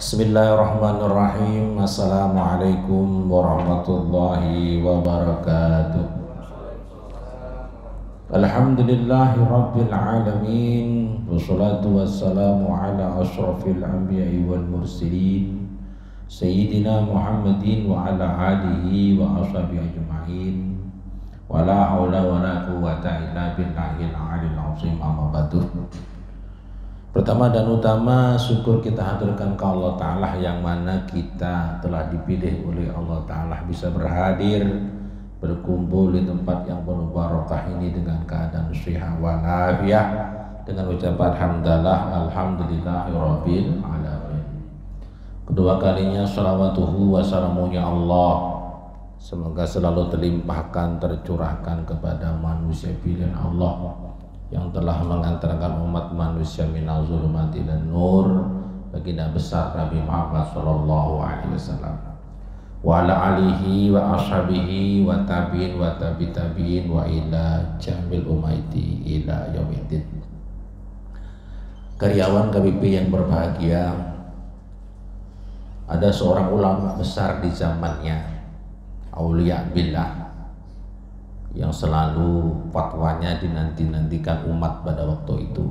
Bismillahirrahmanirrahim. Assalamualaikum warahmatullahi wabarakatuh. Alhamdulillahi rabbil alamin. Wassalatu wassalamu ala ashrafil anbiya'i wal mursalin Sayyidina Muhammadin wa ala alihi wa ashabihi ajma'in. Wa la hawla wa la quwwata illa billahil aliyil azim. Amma ba'du. Pertama dan utama syukur kita haturkan ke Allah Ta'ala, yang mana kita telah dipilih oleh Allah Ta'ala bisa berhadir, berkumpul di tempat yang penuh barokah ini dengan keadaan sehat walafiat, dengan ucapan hamdalah alhamdulillahirabbil alamin. Kedua kalinya salawatuhu wa salamunya Allah semoga selalu terlimpahkan, tercurahkan kepada manusia pilihan Allah yang telah mengantarkan umat manusia minal zulumati dan nur, baginda besar Nabi Muhammad sallallahu alaihi wasallam wa ala alihi wa ashabihi wa tabi'in wa tabi'in wa ila jamil umaiti ila yaumiddin. Karyawan KBP yang berbahagia, ada seorang ulama besar di zamannya, aulia billah, yang selalu fatwanya dinanti-nantikan umat pada waktu itu,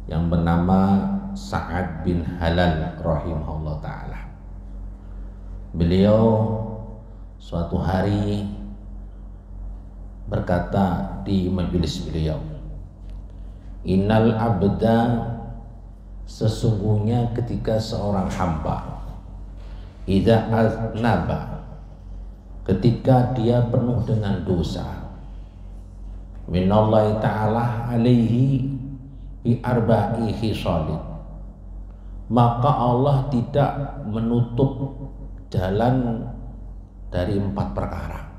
yang bernama Sa'ad bin Halal rahimahullah ta'ala. Beliau suatu hari berkata di majelis beliau, innal abda, sesungguhnya ketika seorang hamba, idza aznaba, ketika dia penuh dengan dosa, minallahi ta'ala alaihi bi arba'i khisalin, maka Allah tidak menutup jalan dari 4 perkara.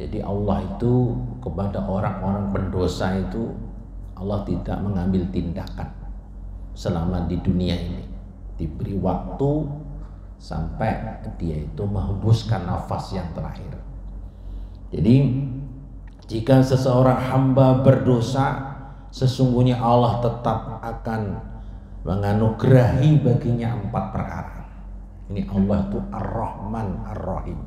Jadi Allah itu kepada orang-orang pendosa itu Allah tidak mengambil tindakan selama di dunia ini, diberi waktu sampai dia itu menghembuskan nafas yang terakhir. Jadi jika seseorang hamba berdosa, sesungguhnya Allah tetap akan menganugerahi baginya 4 perkara. Ini Allah itu Ar-Rahman Ar-Rahim.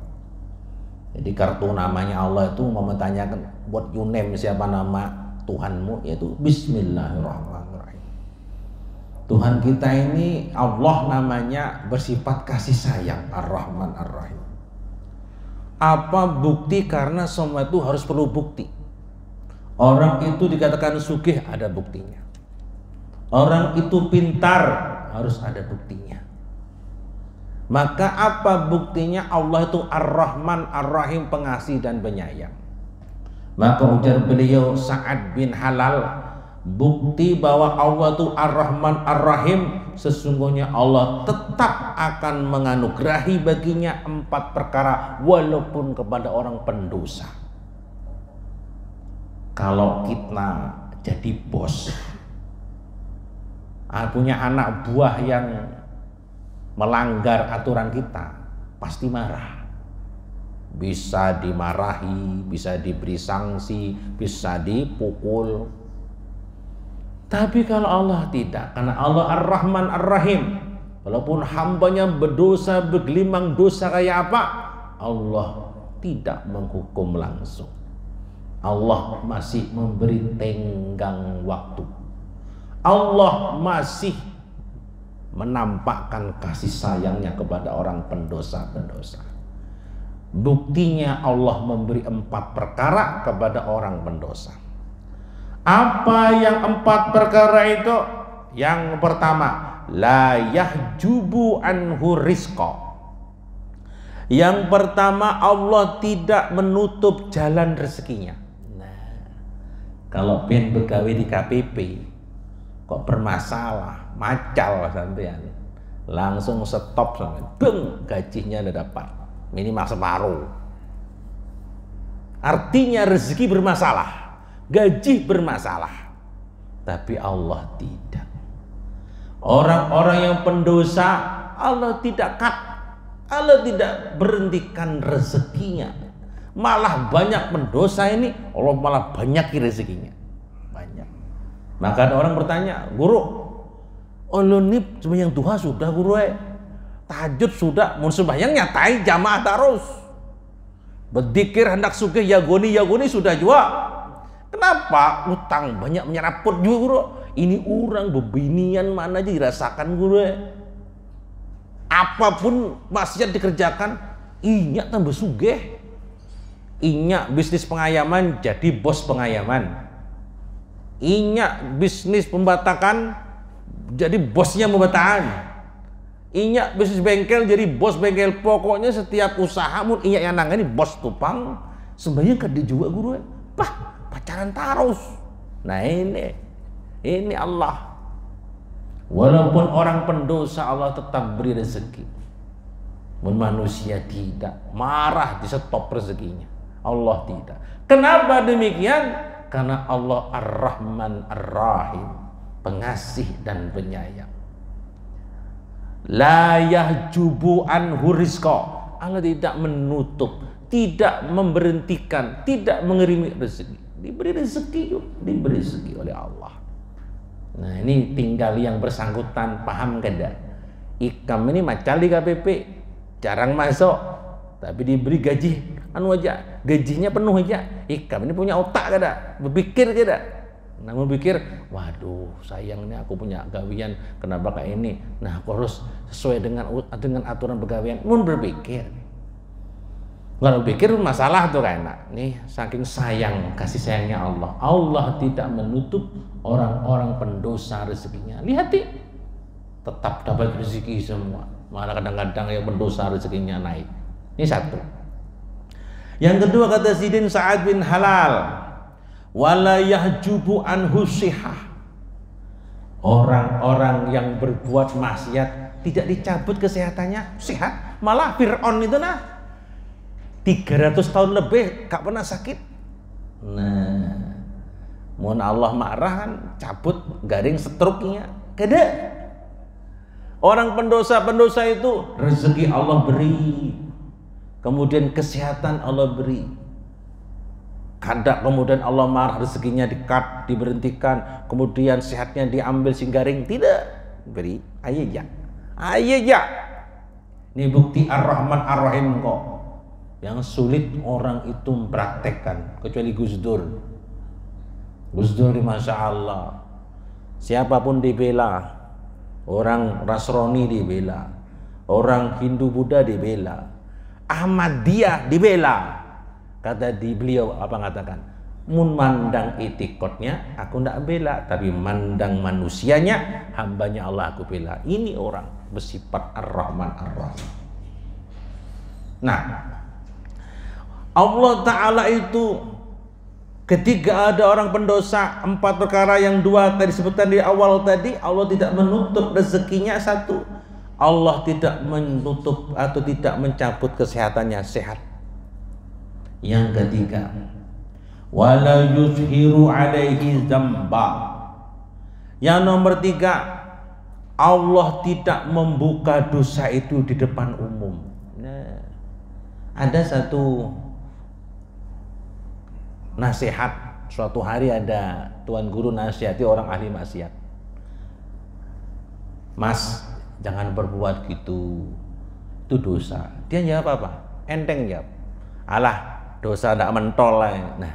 Jadi kartu namanya Allah itu mau menanyakan what you name, siapa nama Tuhanmu, yaitu Bismillahirrahmanirrahim. Tuhan kita ini Allah namanya bersifat kasih sayang, Ar-Rahman Ar-Rahim. Apa bukti? Karena semua itu harus perlu bukti. Orang itu dikatakan sugih, ada buktinya. Orang itu pintar, harus ada buktinya. Maka apa buktinya? Allah itu Ar-Rahman Ar-Rahim, pengasih dan penyayang. Maka ujar beliau Sa'ad bin Halal, bukti bahwa Allah itu Ar-Rahman Ar-Rahim, sesungguhnya Allah tetap akan menganugerahi baginya 4 perkara walaupun kepada orang pendosa. Kalau kita jadi bos, punya anak buah yang melanggar aturan kita, pasti marah. Bisa dimarahi, bisa diberi sanksi, bisa dipukul. Tapi kalau Allah tidak, karena Allah Ar-Rahman Ar-Rahim, walaupun hambanya berdosa, bergelimang dosa kayak apa, Allah tidak menghukum langsung. Allah masih memberi tenggang waktu. Allah masih menampakkan kasih sayangnya kepada orang pendosa-pendosa. Buktinya Allah memberi 4 perkara kepada orang pendosa. Apa yang 4 perkara itu? Yang pertama, la yahjubu anhu rizqa. Yang pertama, Allah tidak menutup jalan rezekinya. Nah, kalau pengen begawe di KPP kok bermasalah, macal sampean, langsung stop sampean, beng, gajinya udah dapat minimal separuh. Artinya rezeki bermasalah, gaji bermasalah, tapi Allah tidak. Orang-orang yang pendosa Allah tidak cut, Allah tidak berhentikan rezekinya. Malah banyak pendosa ini Allah malah banyak rezekinya, banyak. Maka ada orang bertanya, guru, Olonip sembahyang duha sudah guru, tahajud sudah, mun sembahyang nyatai jamaah terus. Berzikir hendak sugih yagoni sudah juga. Kenapa? Utang banyak menyeraput juga guru. Ini orang bebinian mana aja dirasakan guru. Apapun maksiat dikerjakan, inyak tambah sugih. Inyak bisnis pengayaman jadi bos pengayaman. Inyak bisnis pembatakan jadi bosnya pembatakan. Inyak bisnis bengkel jadi bos bengkel. Pokoknya setiap usaha mun inyak yang nangani bos tupang. Sembahyang kada juga guru. Pacaran terus. Nah ini Allah. Walaupun orang pendosa Allah tetap beri rezeki. Mun manusia tidak, marah di stop rezekinya. Allah tidak. Kenapa demikian? Karena Allah Ar-Rahman Ar-Rahim, pengasih dan penyayang. La yahjubu anhu rizqa. Allah tidak menutup, tidak memberhentikan, tidak mengerimi rezeki. Diberi rezeki oleh Allah. Nah ini tinggal yang bersangkutan paham kada. Ikam ini macali KPP, jarang masuk, tapi diberi gaji anu aja, gajinya penuh aja. Ikam ini punya otak kada, berpikir kada. Namun pikir, waduh sayang nih aku punya gawian, kenapa kayak ini? Nah aku harus sesuai dengan aturan pegawaian. Mun berpikir, kalau pikir masalah tuh kayak enak. Nih saking sayang, kasih sayangnya Allah. Allah tidak menutup orang-orang pendosa rezekinya. Lihat nih, tetap dapat rezeki semua. Malah kadang-kadang yang pendosa rezekinya naik. Ini satu. Yang kedua kata Sidin Sa'ad bin Halal, wala yahjubu anhu sihah. Orang-orang yang berbuat maksiat tidak dicabut kesehatannya, sehat. Malah Fir'aun itu 300 tahun lebih gak pernah sakit. Nah, mohon Allah marah kan cabut garing setruknya. Kada. Orang pendosa itu rezeki Allah beri. Kemudian kesehatan Allah beri. Kada kemudian Allah marah, rezekinya di-cut, diberhentikan, kemudian sehatnya diambil singgaring, tidak beri. Aja. Ini bukti Ar-Rahman Ar-Rahim kok. Yang sulit orang itu mempraktekkan, kecuali Gus Dur. Gus Dur Masya Allah, siapapun dibela, orang Nasrani dibela, orang Hindu Buddha dibela, Ahmadiyah dibela. Kata di beliau apa ngatakan, mun mandang itikotnya aku ndak bela, tapi mandang manusianya, hambanya Allah aku bela. Ini orang bersifat Ar-Rahman Ar-Rahim. Nah, Allah Ta'ala itu ketika ada orang pendosa, 4 perkara yang 2 tadi disebutkan di awal tadi, Allah tidak menutup rezekinya. 1, Allah tidak menutup atau tidak mencabut kesehatannya, sehat. Yang ketiga, wala yuzhiru alaihi dzamba. Yang nomor 3, Allah tidak membuka dosa itu di depan umum. Nah, ada satu nasihat, suatu hari ada tuan guru nasihati orang ahli maksiat. Mas, jangan berbuat gitu, itu dosa. Dia jawab apa? Enteng jawab, alah dosa ndak mentol lah. Nah,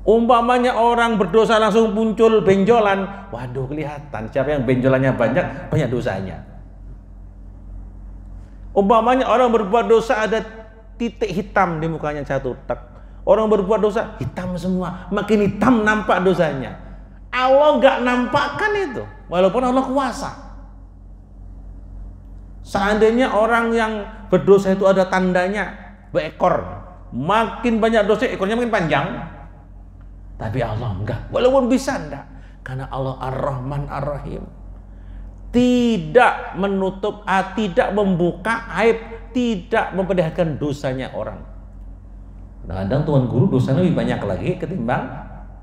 umpamanya orang berdosa langsung muncul benjolan, waduh kelihatan siapa yang benjolannya banyak dosanya. Umpamanya orang berbuat dosa ada titik hitam di mukanya satu, tak. Orang berbuat dosa hitam semua, makin hitam nampak dosanya. Allah nggak nampakkan itu, walaupun Allah kuasa. Seandainya orang yang berdosa itu ada tandanya berekor, makin banyak dosa ekornya makin panjang, tapi Allah enggak, walaupun bisa enggak, karena Allah Ar-Rahman Ar-Rahim, tidak menutup, tidak membuka aib, tidak memperlihatkan dosanya orang. Kadang tuan guru dosanya lebih banyak lagi ketimbang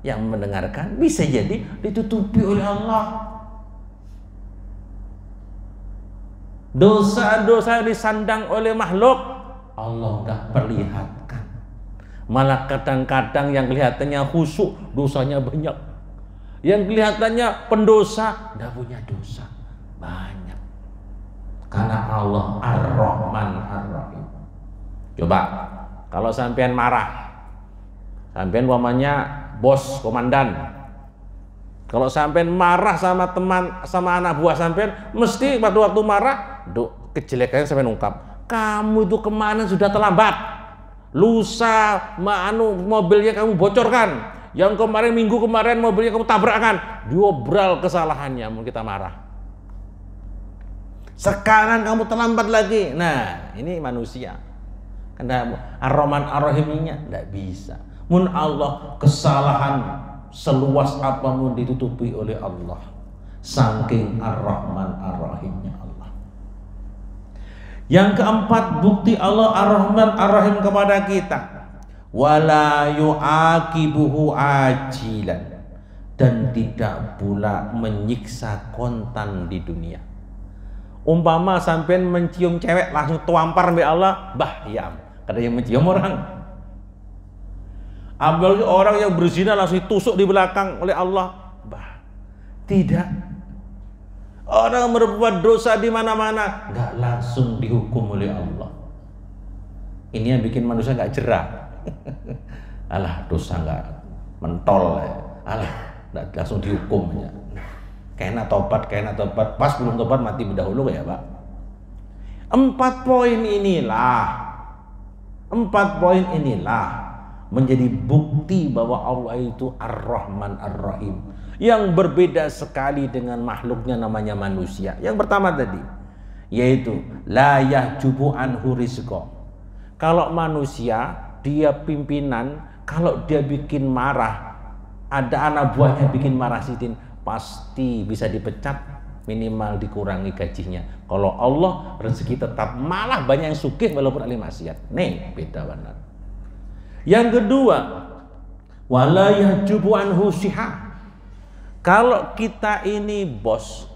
yang mendengarkan, bisa jadi ditutupi oleh Allah. Dosa-dosa disandang oleh makhluk, Allah enggak perlihatkan. Malah kadang-kadang yang kelihatannya khusyuk, dosanya banyak. Yang kelihatannya pendosa, tidak punya dosa. Banyak. Karena Allah Ar-Rahman Ar-Rahim. Coba, kalau sampean marah, sampean umpamanya bos, komandan. Kalau sampean marah sama teman, sama anak buah sampean, mesti pada waktu marah, kejelekannya sampean ungkap. Kamu itu kemana sudah terlambat. Lusa, mobilnya kamu bocorkan. Yang kemarin minggu kemarin mobilnya kamu tabrakkan. Diobral kesalahannya, mau kita marah. Sekarang kamu terlambat lagi. Nah, ini manusia. Karena Ar-Rahman Ar-Rahimnya tidak bisa. Mun Allah kesalahan seluas apapun ditutupi oleh Allah. Saking Ar-Rahman Ar-Rahimnya Allah. Yang keempat, bukti Allah Ar-Rahman Ar-Rahim kepada kita. Wala yu'aqibuhu ajilan, dan tidak pula menyiksa kontan di dunia. Umpama sampean mencium cewek langsung tuampar mbak Allah, bah ya, kada yang mencium orang. Apalagi orang yang berzina langsung tusuk di belakang oleh Allah, bah tidak. Orang berbuat dosa di mana-mana nggak langsung dihukum oleh Allah. Ini yang bikin manusia nggak jerah. Alah, dosa nggak mentol ya. Alah, nggak langsung dihukum ya. Kena tobat, pas belum tobat mati berdahulu ya Pak. 4 poin inilah menjadi bukti bahwa Allah itu Ar-Rahman Ar-Rahim, yang berbeda sekali dengan makhluknya namanya manusia. Yang pertama tadi, yaitu la yahjubu anhu rizqa. Kalau manusia, dia pimpinan, kalau dia bikin marah, ada anak buahnya bikin marah sidin, pasti bisa dipecat, minimal dikurangi gajinya. Kalau Allah rezeki tetap, malah banyak yang sugih walaupun ahli maksiat. Nih beda benar. Yang kedua, wala yahjubu anhu siha. Kalau kita ini bos,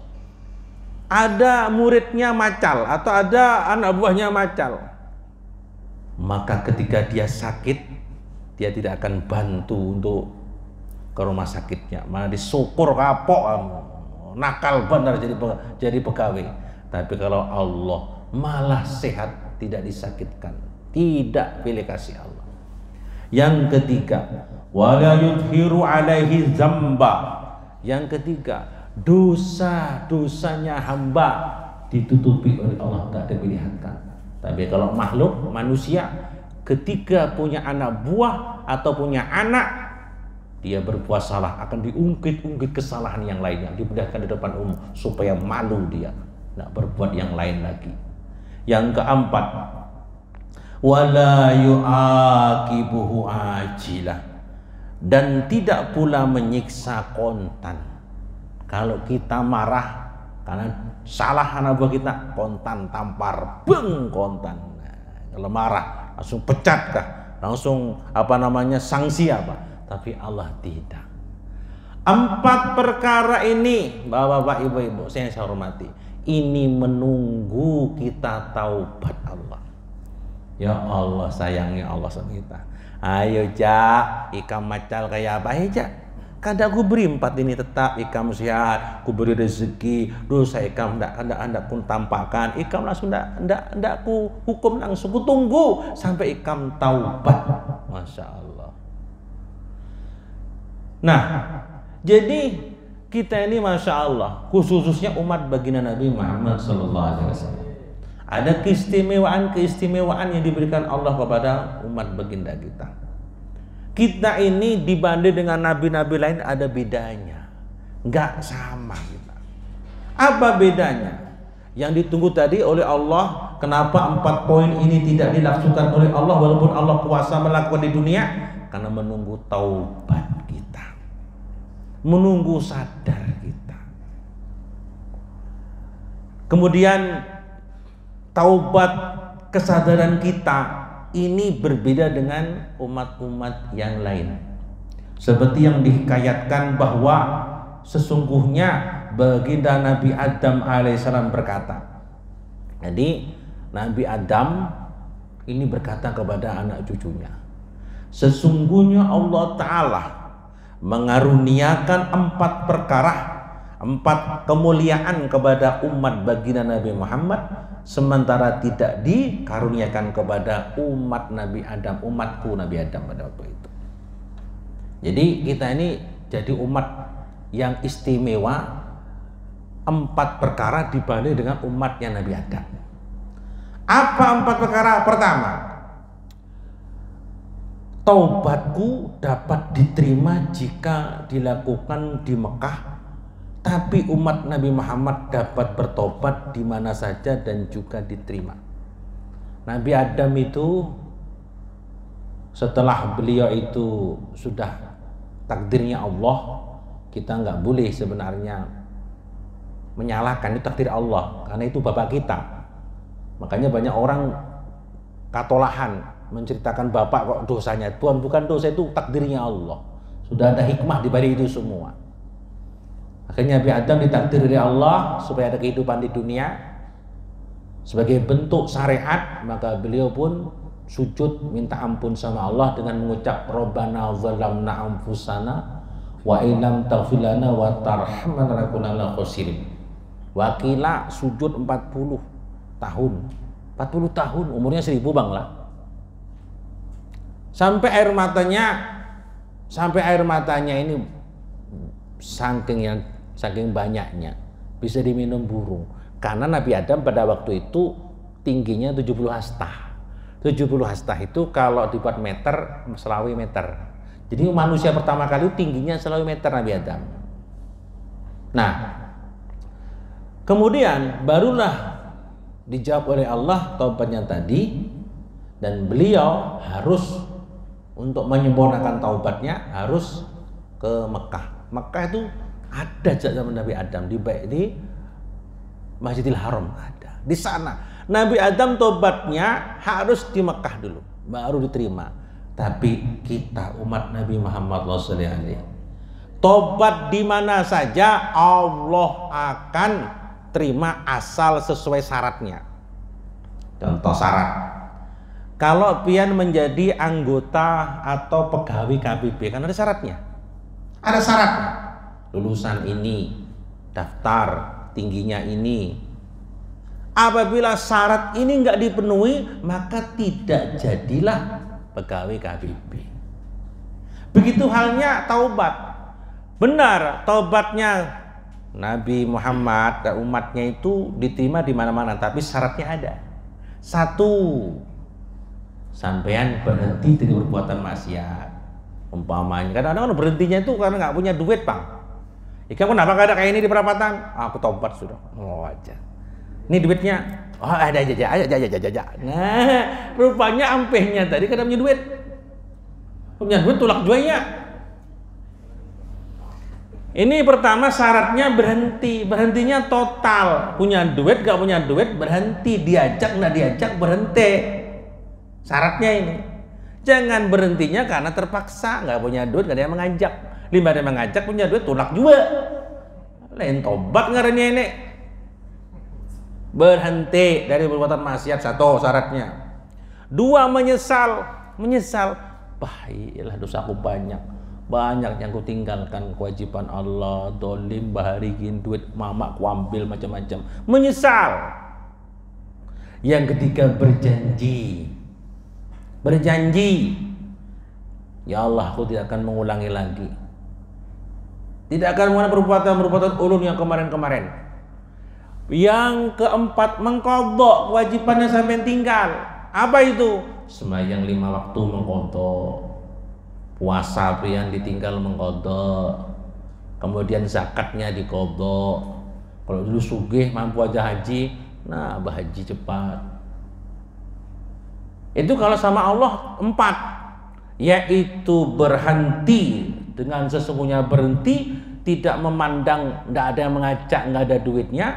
ada muridnya macal atau ada anak buahnya macal, maka ketika dia sakit, dia tidak akan bantu untuk ke rumah sakitnya, malah disyukur kapok kamu, nakal benar jadi pegawai. Tapi kalau Allah malah sehat, tidak disakitkan, tidak pilih kasih Allah. Yang ketiga, wala yudhiru alaihi dzamba. Yang ketiga, dosa-dosanya hamba ditutupi oleh Allah, tak diperlihatkan. Tapi kalau makhluk manusia, ketika punya anak buah atau punya anak, dia berbuat salah, akan diungkit-ungkit kesalahan yang lainnya, dipindahkan di depan umum supaya malu dia, tidak berbuat yang lain lagi. Yang keempat, wala yu'aqibuhu ajilah, dan tidak pula menyiksa kontan. Kalau kita marah karena salah anak buah kita, kontan tampar, beng kontan. Nah, kalau marah langsung pecat kah, langsung sanksi apa? Tapi Allah tidak. 4 perkara ini, bapak-bapak, ibu-ibu, saya hormati, ini menunggu kita taubat Allah. Ya Allah, sayangnya Allah sama kita. Ayo Jak, ikam macal kayak apa aja. Kada aku beri 4 ini tetap, ikam sehat, ku beri rezeki, dosa ikam ndak pun tampakkan, ikam langsung ndak ku hukum langsung, ku tunggu sampai ikam taubat. Masya Allah. Nah, jadi kita ini Masya Allah, khususnya umat baginda Nabi Muhammad SAW, ada keistimewaan yang diberikan Allah kepada umat baginda kita. Kita ini dibanding dengan nabi-nabi lain ada bedanya, nggak sama kita. Apa bedanya? Yang ditunggu tadi oleh Allah, kenapa 4 poin ini tidak dilakukan oleh Allah walaupun Allah kuasa melakukan di dunia? Karena menunggu taubat kita, menunggu sadar kita. Kemudian taubat, kesadaran kita ini berbeda dengan umat-umat yang lain. Seperti yang dihikayatkan bahwa sesungguhnya baginda Nabi Adam alaihissalam berkata. Jadi Nabi Adam ini berkata kepada anak cucunya, sesungguhnya Allah Ta'ala mengaruniakan 4 perkara, 4 kemuliaan kepada umat baginda Nabi Muhammad, sementara tidak dikaruniakan kepada umat Nabi Adam, umatku Nabi Adam pada waktu itu. Jadi kita ini jadi umat yang istimewa 4 perkara dibanding dengan umatnya Nabi Adam. Apa 4 perkara? Pertama, taubatku dapat diterima jika dilakukan di Mekah, tapi umat Nabi Muhammad dapat bertobat di mana saja dan juga diterima. Nabi Adam itu setelah beliau itu sudah takdirnya Allah, kita nggak boleh sebenarnya menyalahkan itu takdir Allah, karena itu bapak kita. Makanya banyak orang katolahan menceritakan bapak kok dosanya. Tuhan, bukan dosa, itu takdirnya Allah. Sudah ada hikmah di balik itu semua. Akhirnya Nabi Adam ditakdir oleh Allah supaya ada kehidupan di dunia. Sebagai bentuk syariat, maka beliau pun sujud minta ampun sama Allah dengan mengucap Rabbana zalamna anfusana wa illam taghfir lana wa tarhamna lanakunanna khosirin. Wakila sujud 40 tahun, 40 tahun, umurnya 1000 bang lah. Sampai air matanya ini saking banyaknya bisa diminum burung. Karena Nabi Adam pada waktu itu tingginya 70 hastah. 70 hastah itu kalau dibuat meter, selawi meter. Jadi manusia pertama kali tingginya selawi meter Nabi Adam. Nah, kemudian barulah dijawab oleh Allah taubatnya tadi, dan beliau harus untuk menyempurnakan taubatnya harus ke Mekah. Mekah itu ada sejak zaman Nabi Adam di Masjidil Haram ada. Di sana Nabi Adam taubatnya harus di Mekah dulu baru diterima. Tapi kita umat Nabi Muhammad SAW taubat di mana saja Allah akan terima asal sesuai syaratnya. Contoh syarat, kalau pian menjadi anggota atau pegawai KBP kan ada syaratnya. Ada syaratnya. Lulusan ini, daftar tingginya ini. Apabila syarat ini nggak dipenuhi, maka tidak jadilah pegawai KBP. Begitu halnya taubat. Benar, taubatnya Nabi Muhammad dan umatnya itu diterima di mana-mana, tapi syaratnya ada. 1, sampean berhenti dari perbuatan maksiat. Umpamanya, kadang-kadang berhentinya itu karena nggak punya duit, Bang. Ikan kenapa nggak ada kayak ini di perapatan? Aku taubat sudah. Oh aja. Ini duitnya. Oh ada aja. Nah, rupanya ampehnya tadi karena punya duit. Punya duit tulak jualnya. Ini pertama syaratnya berhenti. Berhentinya total. Punya duit, gak punya duit, berhenti. Diajak, gak diajak, berhenti. Syaratnya ini. Jangan berhentinya karena terpaksa. Gak punya duit, gak ada yang mengajak. Lima ada yang mengajak, punya duit, tulak juga. Lain tobat ngarannya ini. Berhenti dari perbuatan maksiat, 1 syaratnya. 2, menyesal. Baiklah dosaku banyak yang ku tinggalkan kewajiban Allah, dolim, baharikin duit mama ku ambil macam-macam, menyesal. Yang ketiga berjanji, ya Allah aku tidak akan mengulangi lagi, tidak akan mengulangi perbuatan ulun yang kemarin-kemarin. Yang keempat mengqadha kewajibannya sampai tinggal. Apa itu? Sembahyang 5 waktu mengqadha. Puasa yang ditinggal mengqadha, kemudian zakatnya diqadha. Kalau dulu sugih mampu aja haji, nah berhaji cepat. Itu kalau sama Allah 4, yaitu berhenti dengan sesungguhnya berhenti, tidak memandang, tidak ada yang mengajak, nggak ada duitnya.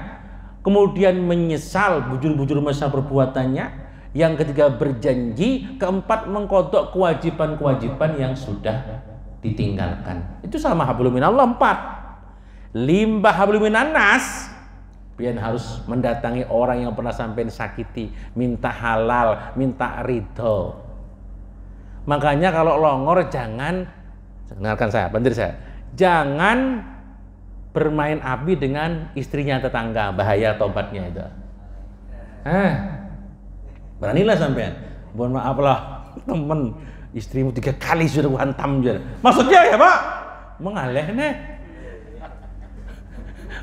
Kemudian menyesal, bujur-bujur menyesal perbuatannya. Yang ketiga berjanji, keempat mengqadha kewajiban-kewajiban yang sudah ditinggalkan. Itu sama hablum minallah 4. Limbah hablum minan nas, pian harus mendatangi orang yang pernah sampai sakiti, minta halal, minta ridho. Makanya kalau longor jangan Dengarkan saya, pendiri saya. Jangan bermain api dengan istrinya tetangga, bahaya tobatnya itu. Beranilah sampean. Mohon maaf lah, temen istrimu 3 kali sudah hantam aja. Maksudnya ya Pak, mengalih nih.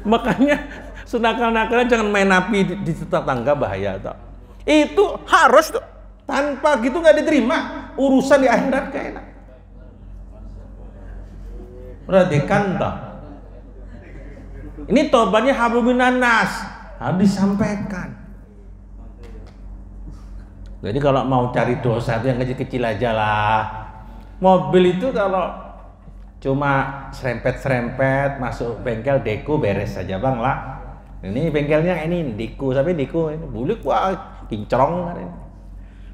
Makanya senakal-nakalnya jangan main api di tetangga, bahaya toh. Itu harus tuh. Tanpa gitu nggak diterima, urusan di akhirat gak enak. Perhatikan toh. Ini tobatnya hablum minan nas, harus disampaikan. Jadi kalau mau cari dosa itu yang kecil-kecil aja lah. Mobil itu kalau cuma serempet-serempet masuk bengkel deku beres saja bang lah. Ini bengkelnya ini deku, tapi deku ini bulik wah kincrong kan ini.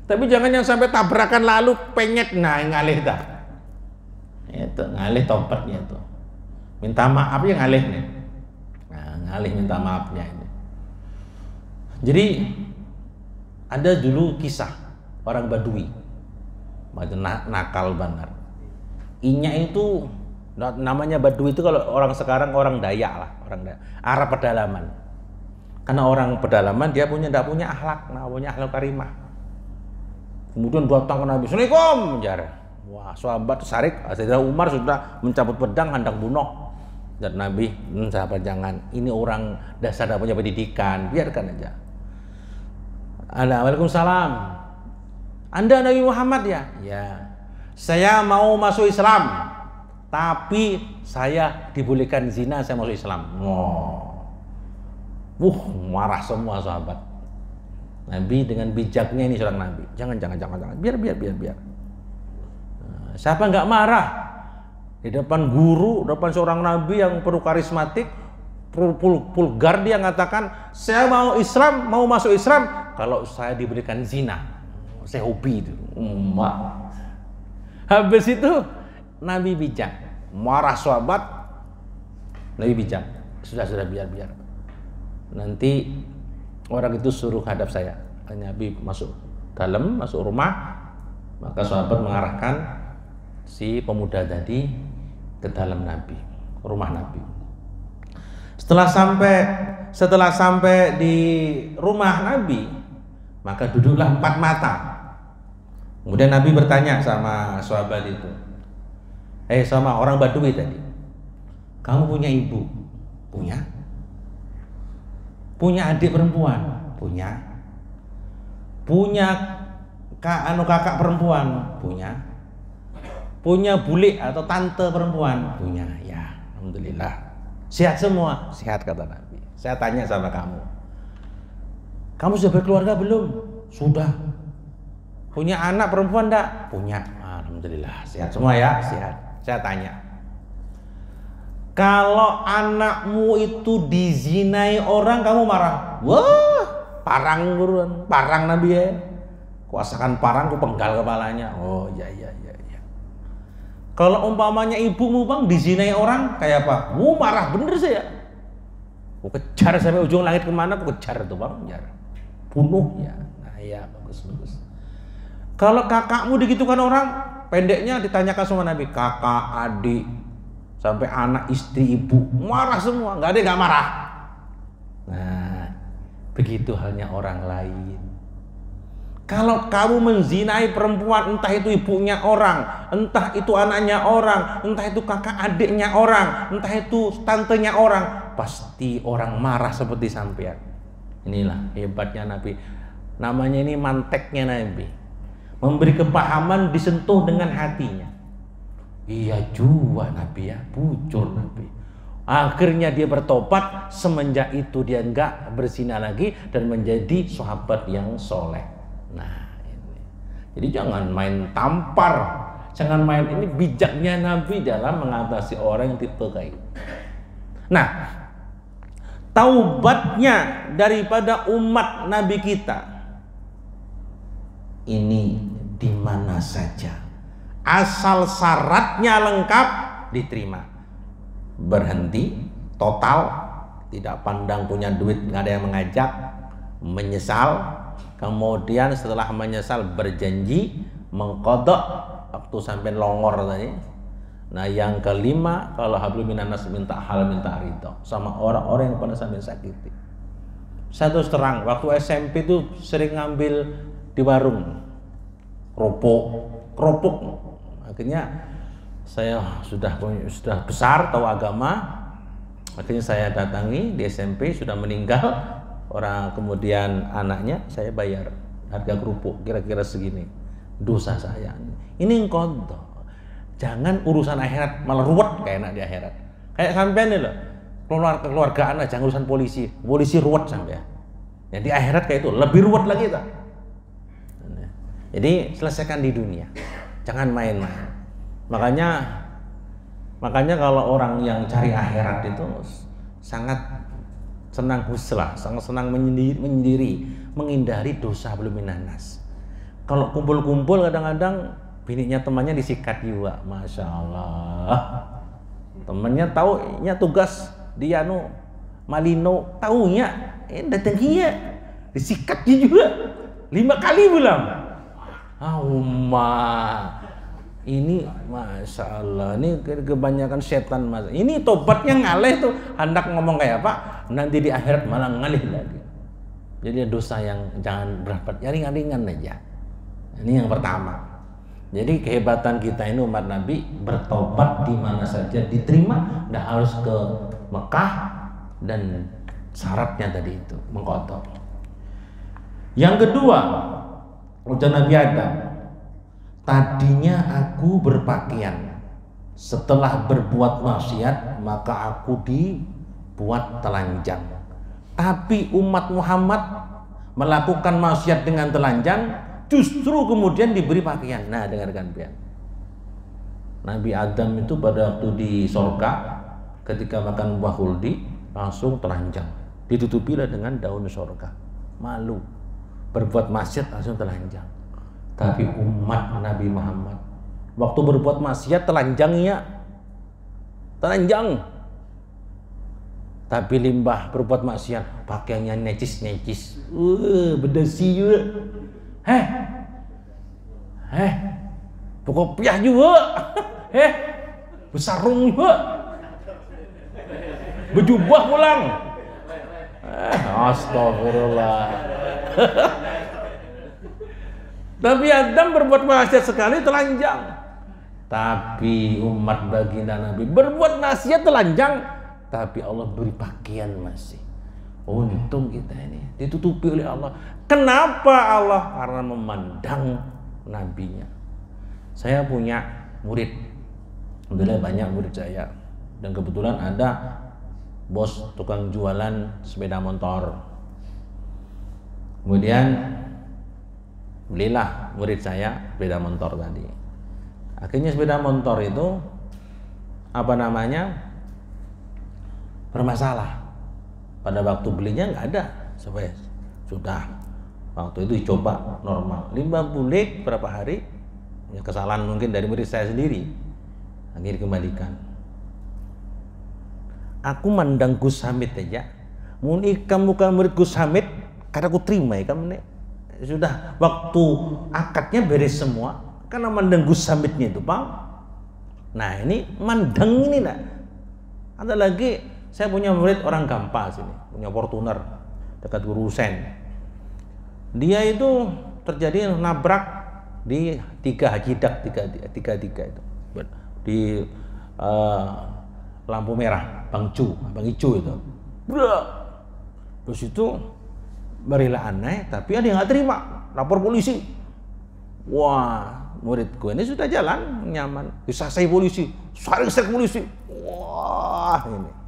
Tapi jangan yang sampai tabrakan lalu penyet, nah ngalih dah. Itu ngalih tobatnya itu. Minta maaf yang ngalih nih. Nah, ngalih minta maafnya ini. Jadi ada dulu kisah orang Badui, nakal banget. Inya itu namanya Badui itu kalau orang sekarang orang Dayak lah, orang Dayak, Arab pedalaman. Karena orang pedalaman dia tidak punya akhlak, punya akhlak karimah. Kemudian datang ke Nabi, Assalamualaikum, menjara. Wah, sahabat Sarik, Sayyidina Umar sudah mencabut pedang hendak bunuh. Dan Nabi, sahabat jangan, ini orang dasar tidak punya pendidikan, biarkan aja. Waalaikumsalam. Anda Nabi Muhammad ya? Ya. Saya mau masuk Islam, tapi saya dibolehkan zina, saya masuk Islam. Marah semua sahabat. Nabi dengan bijaknya ini seorang Nabi. Jangan. Biar. Nah, siapa nggak marah di depan guru, depan seorang Nabi yang penuh karismatik, vulgar dia mengatakan, saya mau Islam, mau masuk Islam kalau saya diberikan zina. Saya hobi itu. Habis itu Nabi bijak, marah sahabat. Nabi bijak. Sudah biar. Nanti orang itu suruh hadap saya. Nabi masuk rumah, maka sahabat mengarahkan si pemuda tadi ke dalam Nabi, rumah Nabi. Setelah sampai di rumah Nabi, maka duduklah 4 mata. Kemudian Nabi bertanya sama sahabat itu, sama orang Badui tadi, kamu punya ibu? Punya. Punya adik perempuan? Punya. Punya kakak perempuan? Punya. Punya bule atau tante perempuan? Punya. Ya, alhamdulillah. Sehat semua? Sehat, kata Nabi. Saya tanya sama kamu, kamu sudah berkeluarga belum? Sudah. Punya anak perempuan enggak? Punya. Alhamdulillah, sehat semua ya? Sehat. Saya tanya, kalau anakmu itu dizinai orang, kamu marah? Wah, parang Nabi ya. Kuasakan parang, ku penggal kepalanya. Oh iya. Kalau umpamanya ibumu bang dizinai orang, kayak apa? Marah bener saya. Ku kejar sampai ujung langit kemana, ku kejar tuh bang, kejar. Bunuh ya. Nah ya, bagus. Kalau kakakmu digitukan orang, pendeknya ditanyakan sama Nabi, kakak, adik, sampai anak, istri, ibu, marah semua, nggak ada yang nggak marah. Nah, begitu halnya orang lain. Kalau kamu menzinai perempuan, entah itu ibunya orang, entah itu anaknya orang, entah itu kakak adiknya orang, entah itu tantenya orang, pasti orang marah seperti sampean. Inilah hebatnya Nabi. Namanya ini manteknya Nabi. Memberi kepahaman disentuh dengan hatinya. Iya juga Nabi ya, bujur Nabi. Akhirnya dia bertobat, semenjak itu dia enggak berzina lagi dan menjadi sahabat yang soleh. Nah ini. Jadi jangan main tampar, jangan main, ini bijaknya Nabi dalam mengatasi orang yang tipe kayak. Nah, taubatnya daripada umat Nabi kita ini di mana saja, asal syaratnya lengkap, diterima. Berhenti total, tidak pandang punya duit, nggak ada yang mengajak, menyesal, kemudian setelah menyesal berjanji mengkodok waktu sampai longor tadi, Nah yang kelima, kalau hablum minan nas minta hal minta ridho sama orang-orang yang pernah sampai sakiti. Saya terus terang, waktu SMP itu sering ngambil di warung keropok. Akhirnya saya sudah besar tahu agama. Akhirnya saya datangi di SMP, sudah meninggal orang, kemudian anaknya saya bayar harga kerupuk kira-kira segini. Dosa saya ini engkau. Jangan urusan akhirat malah ruwet kayak enak di akhirat. Kayak sampean nih loh, keluargaan aja urusan polisi ruwet sampean. Ya di akhirat kayak itu lebih ruwet lagi tak. Jadi selesaikan di dunia, jangan main-main. Makanya kalau orang yang cari akhirat itu sangat senang huslah, sangat senang menyendiri, menghindari dosa belum minanas. Kalau kumpul-kumpul kadang-kadang bininya temannya disikat juga, masya Allah. Temannya taunya tugas dia malino, taunya datang dia disikat juga 5 kali bilang. Ini masya Allah, ini kebanyakan setan mas. Ini tobatnya ngalih tuh, hendak ngomong kayak apa, nanti di akhirat malah ngalih lagi. Jadi dosa yang jangan berat, ringan-ringan aja. Ini yang pertama. Jadi kehebatan kita ini umat Nabi bertobat di mana saja diterima, tidak harus ke Mekah, dan syaratnya tadi itu mengkotor. Yang kedua, ujar Nabi Adam, tadinya aku berpakaian, setelah berbuat maksiat maka aku dibuat telanjang. Tapi umat Muhammad melakukan maksiat dengan telanjang, justru kemudian diberi pakaian. Nah, dengarkan pian. Nabi Adam itu pada waktu di sorga, ketika makan buah khuldi langsung telanjang, ditutupilah dengan daun sorga. Malu, berbuat maksiat langsung telanjang. Tapi umat Nabi Muhammad waktu berbuat maksiat telanjang, tapi limbah berbuat maksiat pakaiannya necis, bedasi juga. Kopiah juga, besarung juga, berjubah pulang. Astagfirullah. Tapi Adam berbuat maksiat sekali telanjang. Tapi umat baginda Nabi berbuat maksiat telanjang, tapi Allah beri pakaian masih. Untung kita ini ditutupi oleh Allah. Kenapa Allah? Karena memandang nabinya. Saya punya murid, alhamdulillah banyak murid saya, dan kebetulan ada bos tukang jualan sepeda motor. Kemudian belilah murid saya sepeda motor tadi. Akhirnya sepeda motor itu bermasalah. Pada waktu belinya nggak ada, sudah waktu itu dicoba normal, limbah bulik berapa hari, ya kesalahan mungkin dari murid saya sendiri, akhirnya dikembalikan. Aku mandang Gus Hamid aja, muni kamu bukan murid Gus Hamid, karena aku terima ya kamu nih. Sudah waktu akadnya beres semua, karena mandang Gus Hamidnya itu Bang. Nah ini mandang ini nak. Ada lagi, saya punya murid orang Gampa sini, punya Fortuner dekat Gurusen. Dia itu terjadi nabrak di 3 Hajidak 33 itu di lampu merah Bang Icu itu. Terus itu berilah aneh, tapi ada yang nggak terima, lapor polisi. Wah, murid gue ini sudah jalan nyaman, disasai polisi, sering polisi. Wah ini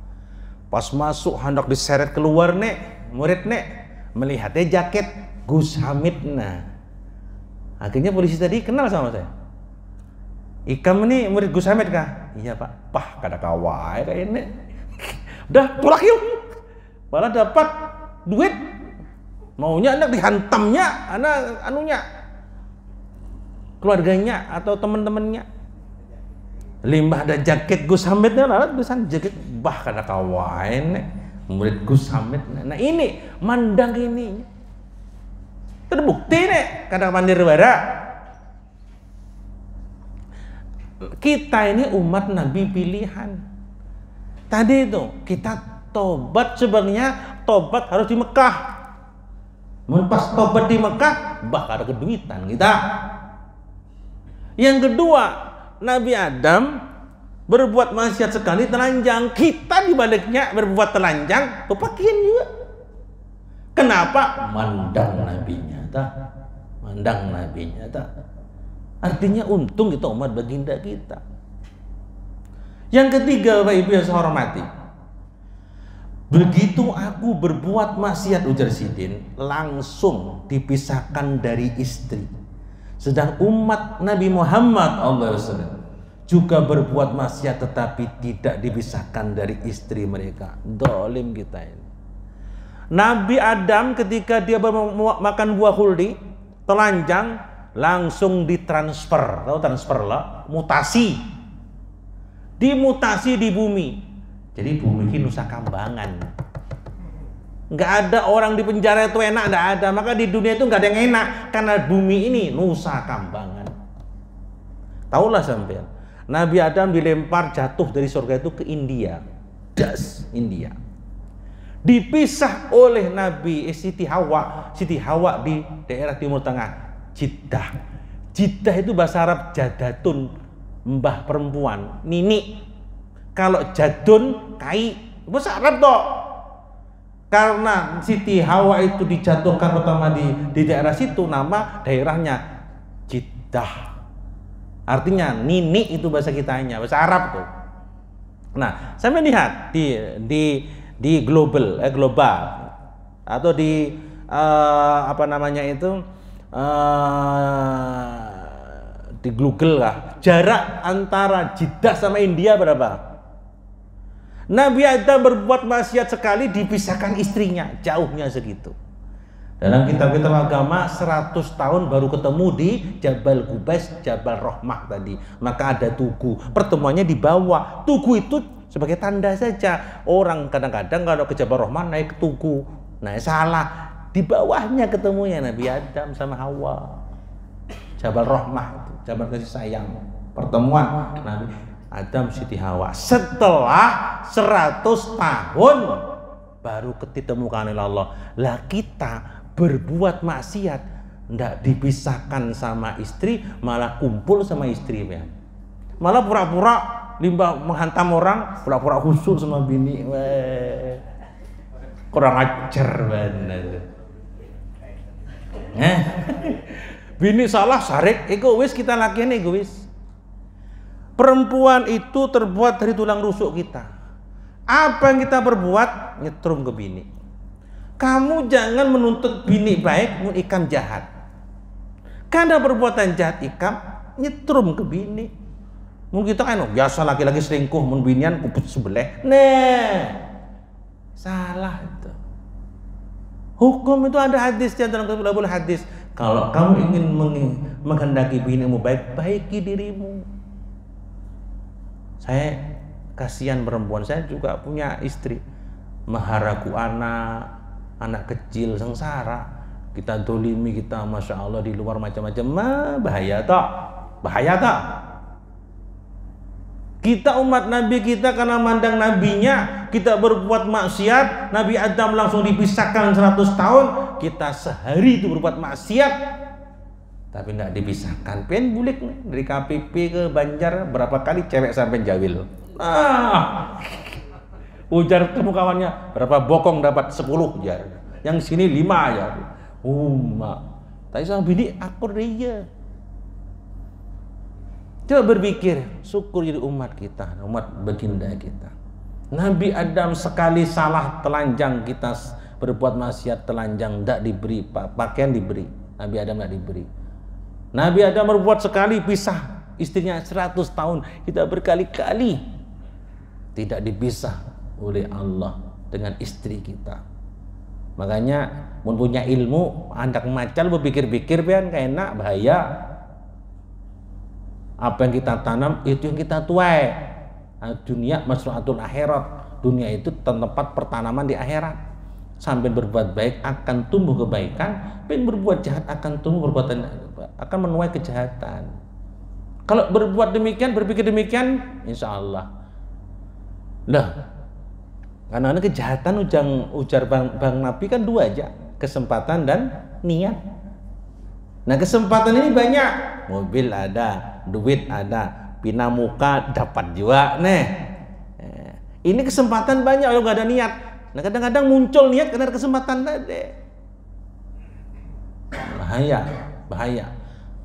pas masuk hendak diseret keluar murid melihatnya jaket Gus Hamid. Nah, akhirnya polisi tadi kenal sama saya. Ikam ini murid Gus Hamid kah? Iya pak. Pah kada kawai kayak ini. Udah tolak yuk. Malah dapat duit. Maunya anak dihantamnya, anunya keluarganya atau teman-temannya. Limbah ada jaket Gus Hamidnya, lalu tulisan jaket bah kada kawai murid Gus Hamid. Nah ini mandang ini. Terbukti kadang mandir bara. kita ini umat Nabi pilihan. Tadi itu kita tobat, sebenarnya tobat harus di Mekah. Pas tobat di Mekah, bakal ada keduitan kita. Yang kedua, Nabi Adam berbuat maksiat sekali telanjang, kita dibaliknya berbuat telanjang berpakaian juga. Kenapa? Mandang nabinya tak, mandang nabinya tak. Artinya untung kita umat baginda kita. Yang ketiga, Bapak Ibu yang saya hormati, begitu aku berbuat maksiat, ujar Sidin, langsung dipisahkan dari istri. Sedang umat Nabi Muhammad SAW juga berbuat maksiat tetapi tidak dipisahkan dari istri mereka. Dolim kita ini. Nabi Adam ketika dia makan buah khuldi, telanjang, langsung ditransfer. Tahu transfer lah? Mutasi. Dimutasi di bumi. Jadi bumi ini Nusa Kambangan. Nggak ada orang di penjara itu enak, nggak ada. Maka di dunia itu nggak ada yang enak karena bumi ini Nusa Kambangan. Taulah sampean, Nabi Adam dilempar jatuh dari surga itu ke India, das India. Dipisah oleh Nabi Siti Hawa di daerah Timur Tengah, Jeddah. Jeddah itu bahasa Arab jadatun, mbah perempuan, nini. Kalau jadun, kai, bahasa Arab toh. Karena Siti Hawa itu dijatuhkan pertama di daerah situ, nama daerahnya Jeddah. Artinya nini itu bahasa kitanya, bahasa Arab tuh. Nah, saya melihat di global atau di apa namanya itu di Google lah, jarak antara Jeddah sama India berapa? Nabi Adam berbuat maksiat sekali dipisahkan istrinya, jauhnya segitu. Dalam kitab-kitab agama 100 tahun baru ketemu di Jabal Qubais, Jabal Rahmah tadi. Maka ada tugu, pertemuannya di bawah. Tugu itu sebagai tanda saja. Orang kadang-kadang kalau ke Jabal Rahmah naik ke tugu. Nah, salah. Di bawahnya ketemunya Nabi Adam sama Hawa. Jabal Rahmah itu, Jabal kasih sayang. Pertemuan Nabi Adam Siti Hawa setelah 100 tahun baru ditemukan oleh Allah. Lah kita berbuat maksiat ndak dipisahkan sama istri, malah kumpul sama istri, ya. Malah pura-pura limbah menghantam orang, pura-pura khusyuk sama bini. Weh, kurang ajar banget. Bini salah sarik egois, kita lakian egois. Perempuan itu terbuat dari tulang rusuk kita. Apa yang kita berbuat, nyetrum ke bini. Kamu jangan menuntut bini baik, mun ikam jahat. Karena perbuatan jahat ikam, nyetrum ke bini. Mun kita kan biasa laki-laki selingkuh, mun binian kuput sebelah. Nah, salah itu. Hukum itu ada hadisnya dalam kitabul hadis. Kalau kamu ingin menghendaki binimu baik, baiki dirimu. Saya kasihan perempuan, saya juga punya istri, maharaku anak kecil sengsara, kita dolimi, kita masya Allah di luar macam-macam, bahaya tak? Bahaya tak? Kita umat Nabi kita karena mandang nabinya, kita berbuat maksiat, Nabi Adam langsung dipisahkan 100 tahun, kita sehari itu berbuat maksiat, tapi tidak dipisahkan. Pengen bulik dari KPP ke Banjar berapa kali cewek sampai jawil. Ujar ketemu kawannya, berapa bokong dapat 10 ujar. Yang sini 5 ya. Tapi sama bini akur dia. Coba berpikir, syukur jadi umat kita, umat baginda kita. Nabi Adam sekali salah telanjang, kita berbuat maksiat telanjang, tidak diberi pakaian, diberi. Nabi Adam tidak diberi. Nabi Adam berbuat sekali pisah istrinya 100 tahun, kita berkali-kali tidak dipisah oleh Allah dengan istri kita. Makanya mempunyai ilmu, andak macal berpikir-pikir pian enak, bahaya. Apa yang kita tanam itu yang kita tuai. Dunia masruatul akhirat, dunia itu tempat pertanaman di akhirat. Sampai berbuat baik akan tumbuh kebaikan, pengen berbuat jahat akan tumbuh perbuatan, akan menuai kejahatan. Kalau berbuat demikian, berpikir demikian, insya Allah. Lah, karena kejahatan ujar bang Nabi kan dua aja, kesempatan dan niat. Nah kesempatan ini banyak, mobil ada, duit ada, pina muka dapat juga nih. Ini kesempatan banyak kalau nggak ada niat. Nah kadang-kadang muncul niat karena ada kesempatan tadi. Bahaya.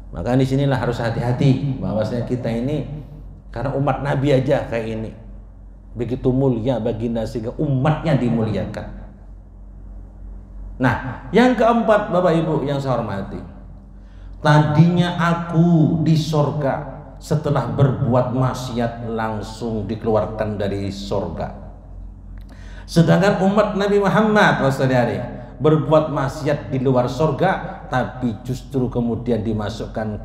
Maka disinilah harus hati-hati bahwasanya kita ini karena umat Nabi aja kayak ini begitu mulia baginda sehingga umatnya dimuliakan. Nah, yang keempat Bapak Ibu yang saya hormati, tadinya aku di sorga, setelah berbuat maksiat langsung dikeluarkan dari sorga. Sedangkan umat Nabi Muhammad SAW berbuat maksiat di luar sorga, tapi justru kemudian dimasukkan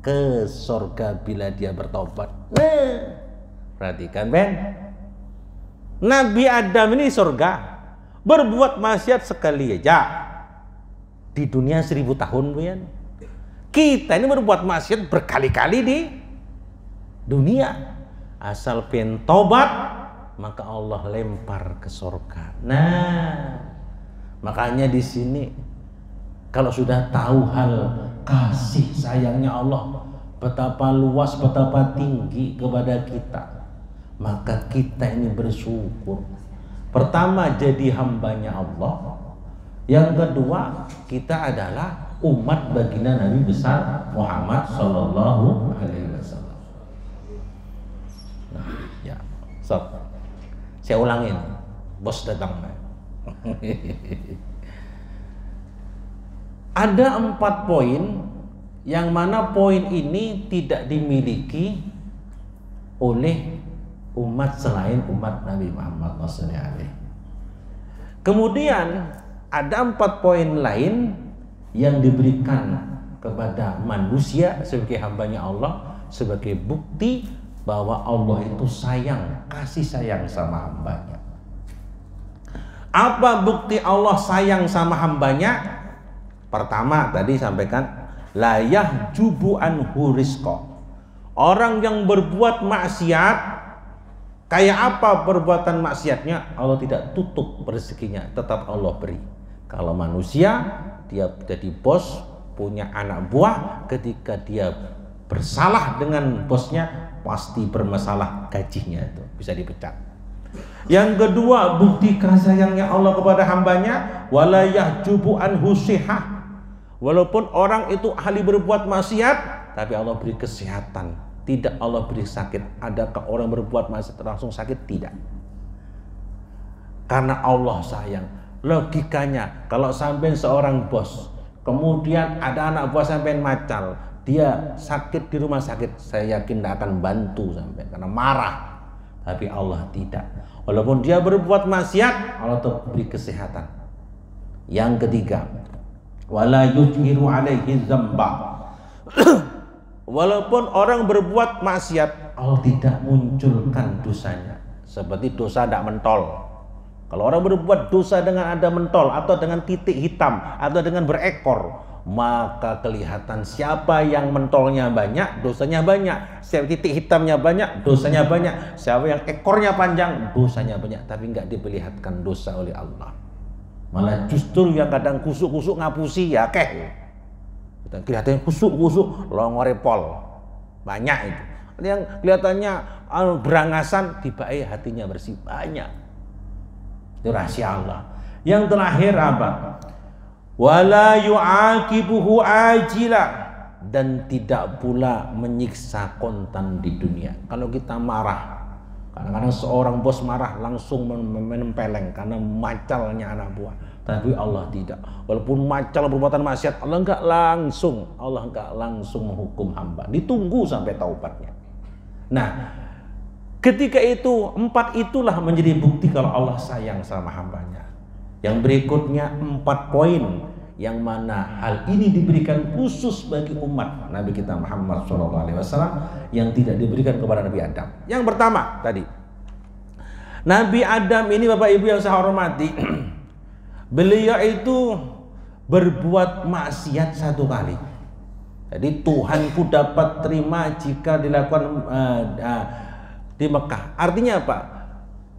ke sorga bila dia bertobat. Perhatikan Ben, Nabi Adam ini sorga, berbuat maksiat sekali aja di dunia 1000 tahun Ben. Kita ini berbuat maksiat berkali-kali di dunia. Asal pengen tobat, maka Allah lempar ke surga. Nah, makanya di sini kalau sudah tahu hal kasih sayangnya Allah, betapa luas, betapa tinggi kepada kita, maka kita ini bersyukur. Pertama, jadi hambanya Allah. Yang kedua, kita adalah umat baginda Nabi besar Muhammad Sallallahu Alaihi Wasallam. Nah, ya, saya ulangin, bos datang. Ada 4 poin yang mana poin ini tidak dimiliki oleh umat selain umat Nabi Muhammad SAW. Kemudian ada 4 poin lain yang diberikan kepada manusia sebagai hambanya Allah, sebagai bukti bahwa Allah itu sayang, kasih sayang sama hambanya. Apa bukti Allah sayang sama hambanya? Pertama tadi sampaikan, la yahjubu anhu rizqa. Orang yang berbuat maksiat, kayak apa perbuatan maksiatnya, Allah tidak tutup rezekinya, tetap Allah beri. Kalau manusia, dia jadi bos, punya anak buah, ketika dia bersalah dengan bosnya, pasti bermasalah gajinya, itu bisa dipecat. Yang kedua, bukti kasih sayangnya Allah kepada hambanya, wala yahjubu anhu sihah. Walaupun orang itu ahli berbuat maksiat, tapi Allah beri kesehatan, tidak Allah beri sakit. Adakah orang berbuat maksiat langsung sakit? Tidak. Karena Allah sayang. Logikanya, kalau sampai seorang bos, kemudian ada anak buah sampai macal, dia sakit di rumah sakit, saya yakin tidak akan bantu sampai karena marah. Tapi Allah tidak. Walaupun dia berbuat maksiat, Allah tetap beri kesehatan. Yang ketiga, wala yujhiru alaihi dzamba. Walaupun orang berbuat maksiat, Allah tidak munculkan dosanya. Seperti dosa tidak mentol. Kalau orang berbuat dosa dengan ada mentol atau dengan titik hitam atau dengan berekor, maka kelihatan siapa yang mentolnya banyak, dosanya banyak. Siapa titik hitamnya banyak, dosanya banyak. Siapa yang ekornya panjang, dosanya banyak. Tapi enggak diperlihatkan dosa oleh Allah. Malah justru yang kadang kusuk-kusuk ngapusi ya kelihatannya kusuk-kusuk longore pol banyak itu. Yang kelihatannya berangasan tiba-tiba hatinya bersih banyak. Itu rahasia Allah. Yang terakhir apa? Wala yu'aqibuhu ajila, dan tidak pula menyiksa kontan di dunia. Kalau kita marah, kadang-kadang seorang bos marah langsung menempeleng karena macalnya anak buah. Tapi Allah tidak. Walaupun macal perbuatan maksiat, Allah enggak langsung menghukum hamba. Ditunggu sampai taubatnya. Nah, ketika itu 4 itulah menjadi bukti kalau Allah sayang sama hambanya. Yang berikutnya 4 poin yang mana hal ini diberikan khusus bagi umat Nabi kita Muhammad SAW yang tidak diberikan kepada Nabi Adam. Yang pertama tadi, Nabi Adam ini Bapak Ibu yang saya hormati, beliau itu berbuat maksiat 1 kali. Jadi Tuhanku dapat terima jika dilakukan di Mekah. Artinya apa?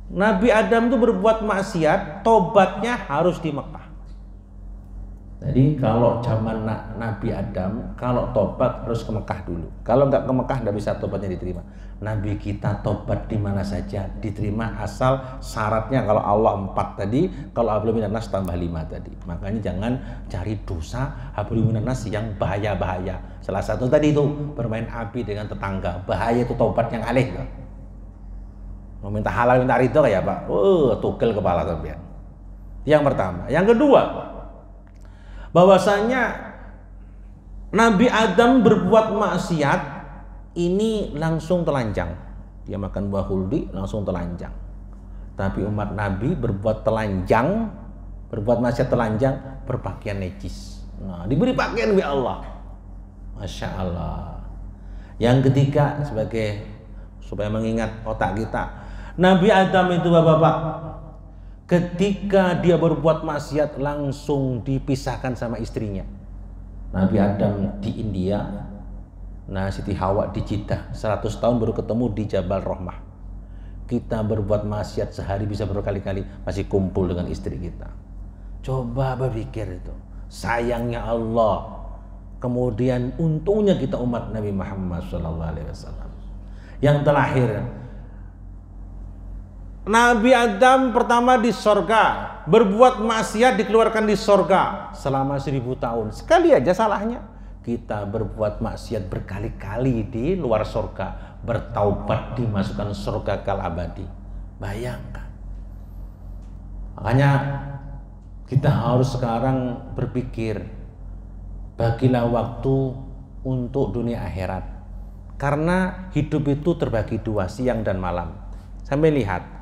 Nabi Adam itu berbuat maksiat, tobatnya harus di Mekah. Jadi kalau zaman Nabi Adam, kalau tobat harus ke Mekah dulu. Kalau nggak ke Mekah nggak bisa tobatnya diterima. Nabi kita tobat di mana saja diterima, asal syaratnya kalau Allah 4 tadi, kalau hablum minan nas tambah 5 tadi. Makanya jangan cari dosa hablum minan nas yang bahaya-bahaya. Salah satu tadi itu bermain api dengan tetangga, bahaya itu tobat yang alih. Mau minta halal minta ridho kayak Pak, tugel kepala sampean. Yang pertama, yang kedua, bahwasanya Nabi Adam berbuat maksiat ini langsung telanjang. Dia makan buah huldi langsung telanjang. Tapi umat Nabi berbuat telanjang, berbuat maksiat telanjang, berpakaian najis. Nah, diberi pakaian oleh Allah. Masya Allah. Yang ketiga, sebagai supaya mengingat otak kita, Nabi Adam itu bapak-bapak, ketika dia berbuat maksiat langsung dipisahkan sama istrinya. Nabi Adam di India, nah Siti Hawa di Jeddah, 100 tahun baru ketemu di Jabal Rahmah. Kita berbuat maksiat sehari bisa berkali-kali masih kumpul dengan istri kita. Coba berpikir itu, sayangnya Allah. Kemudian untungnya kita umat Nabi Muhammad SAW. Yang terakhir, Nabi Adam pertama di sorga, berbuat maksiat dikeluarkan di sorga selama 1000 tahun. Sekali aja salahnya, kita berbuat maksiat berkali-kali di luar sorga, bertaubat dimasukkan sorga kal abadi. Bayangkan. Makanya kita harus sekarang berpikir, bagilah waktu untuk dunia akhirat. Karena hidup itu terbagi dua, siang dan malam. Sampai lihat,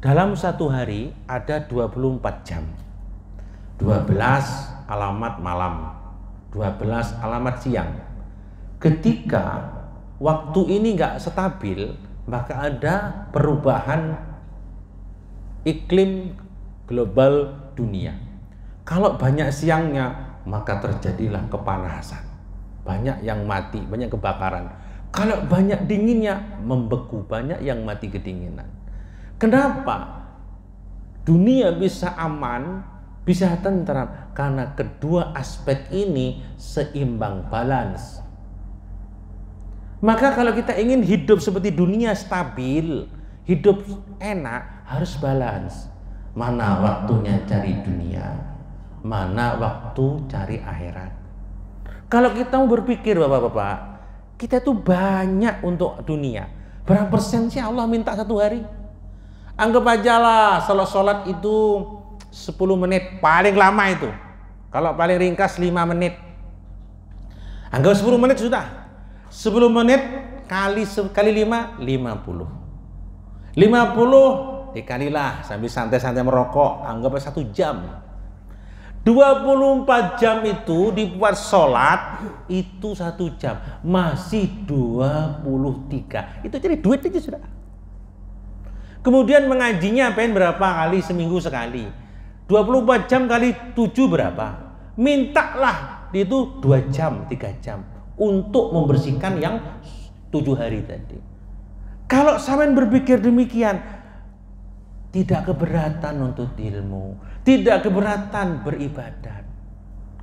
dalam satu hari ada 24 jam. 12 alamat malam, 12 alamat siang. Ketika waktu ini nggak stabil, maka ada perubahan iklim global dunia. Kalau banyak siangnya, maka terjadilah kepanasan. Banyak yang mati, banyak kebakaran. Kalau banyak dinginnya, membeku, banyak yang mati kedinginan. Kenapa dunia bisa aman, bisa tentram? Karena kedua aspek ini seimbang, balance. Maka kalau kita ingin hidup seperti dunia stabil, hidup enak, harus balance. Mana waktunya cari dunia, mana waktu cari akhirat. Kalau kita mau berpikir bapak-bapak, kita tuh banyak untuk dunia. Berapa persen sih Allah minta satu hari? Anggap aja lah sholat itu 10 menit paling lama itu. Kalau paling ringkas 5 menit. Anggap 10 menit sudah. 10 menit kali 5, 50. 50 dikalilah sambil santai-santai merokok, anggap 1 jam. 24 jam itu dibuat sholat itu 1 jam, masih 23. Itu jadi duit aja sudah. Kemudian mengajinya pengen berapa kali seminggu sekali? 24 jam kali 7 berapa? Mintalah itu 2 jam, 3 jam untuk membersihkan yang 7 hari tadi. Kalau sampean berpikir demikian, tidak keberatan untuk ilmu, tidak keberatan beribadat.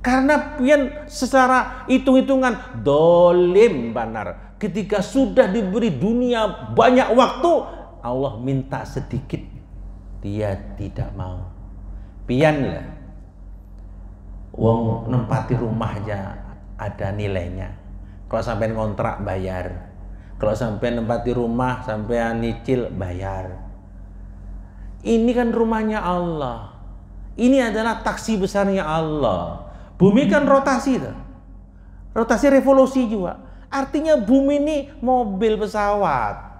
Karena pian secara hitung-hitungan dolim banar. Ketika sudah diberi dunia banyak waktu, Allah minta sedikit, dia tidak mau. Pian lah, wong nempati rumah aja ada nilainya. Kalau sampai kontrak bayar, kalau sampai nempati rumah sampai nyicil bayar. Ini kan rumahnya Allah. Ini adalah taksi besarnya Allah. Bumi kan rotasi tuh. Rotasi revolusi juga. Artinya bumi ini mobil pesawat.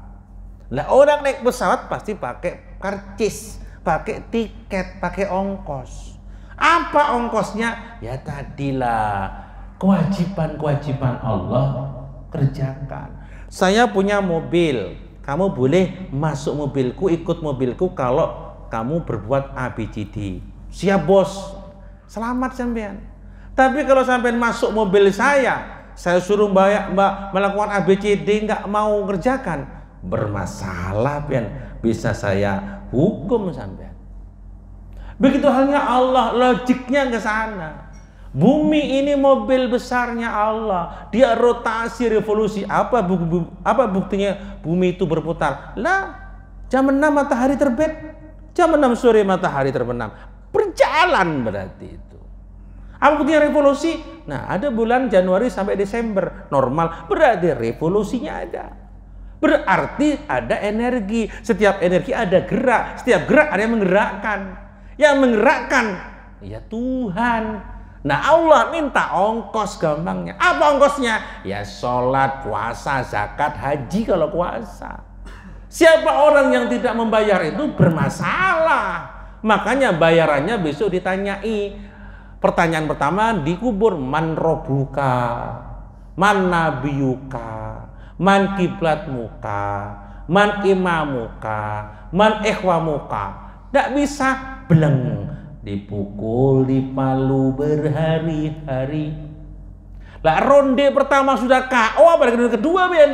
Lah orang naik pesawat pasti pakai karcis, pakai tiket, pakai ongkos. Apa ongkosnya? Ya tadilah kewajiban-kewajiban Allah kerjakan. Saya punya mobil. Kamu boleh masuk mobilku, ikut mobilku kalau kamu berbuat ABCD. Siap bos, selamat sampean. Tapi kalau sampai masuk mobil saya suruh melakukan ABCD nggak mau kerjakan, bermasalah pian, bisa saya hukum sampean. Begitu halnya Allah, logiknya ke sana. Bumi ini mobil besarnya Allah, dia rotasi revolusi. Apa buktinya bumi itu berputar? Lah, jam 6 matahari terbit, jam 6 sore matahari terbenam. Berjalan berarti itu. Apa buktinya revolusi? Nah, ada bulan Januari sampai Desember normal, berarti revolusinya ada. Berarti ada energi. Setiap energi ada gerak, setiap gerak ada yang menggerakkan. Yang menggerakkan ya Tuhan. Nah, Allah minta ongkos gampangnya. Apa ongkosnya? Ya sholat, puasa, zakat, haji kalau puasa. Siapa orang yang tidak membayar itu bermasalah. Makanya bayarannya besok ditanyai. Pertanyaan pertama dikubur, man robuka, man nabiyuka, man kiblatmuka, man imamuka, man ikhwamuka. Tidak bisa beleng, dipukul, dipalu berhari-hari. Lah ronde pertama sudah KO, pada kedua biar.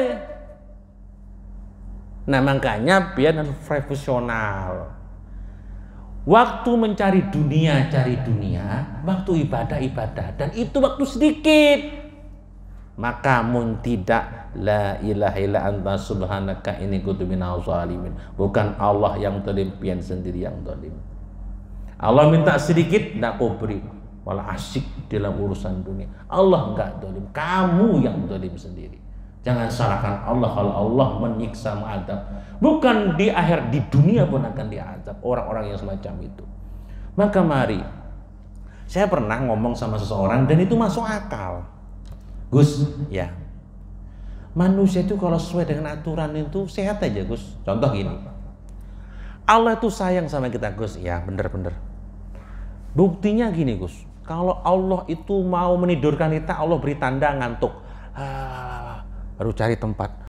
Nah, makanya biar profesional. Waktu mencari dunia, cari dunia. Waktu ibadah, ibadah. Dan itu waktu sedikit. Maka mun tidak, la ilaha illa anta subhanaka inni kuntu minaz zalimin. Bukan Allah yang zalim, pian sendiri yang zalim. Allah minta sedikit, tidak kau beri. Malah asyik dalam urusan dunia. Allah enggak zalim, kamu yang zalim sendiri. Jangan salahkan Allah kalau Allah menyiksa, mengadab. Bukan di akhir, di dunia pun akan diazab orang-orang yang semacam itu. Maka mari, saya pernah ngomong sama seseorang dan itu masuk akal. Gus, ya, manusia itu kalau sesuai dengan aturan itu sehat aja, Gus. Contoh gini, Allah itu sayang sama kita, Gus. Ya, bener-bener. Buktinya gini, Gus. Kalau Allah itu mau menidurkan kita, Allah beri tanda ngantuk. Baru cari tempat.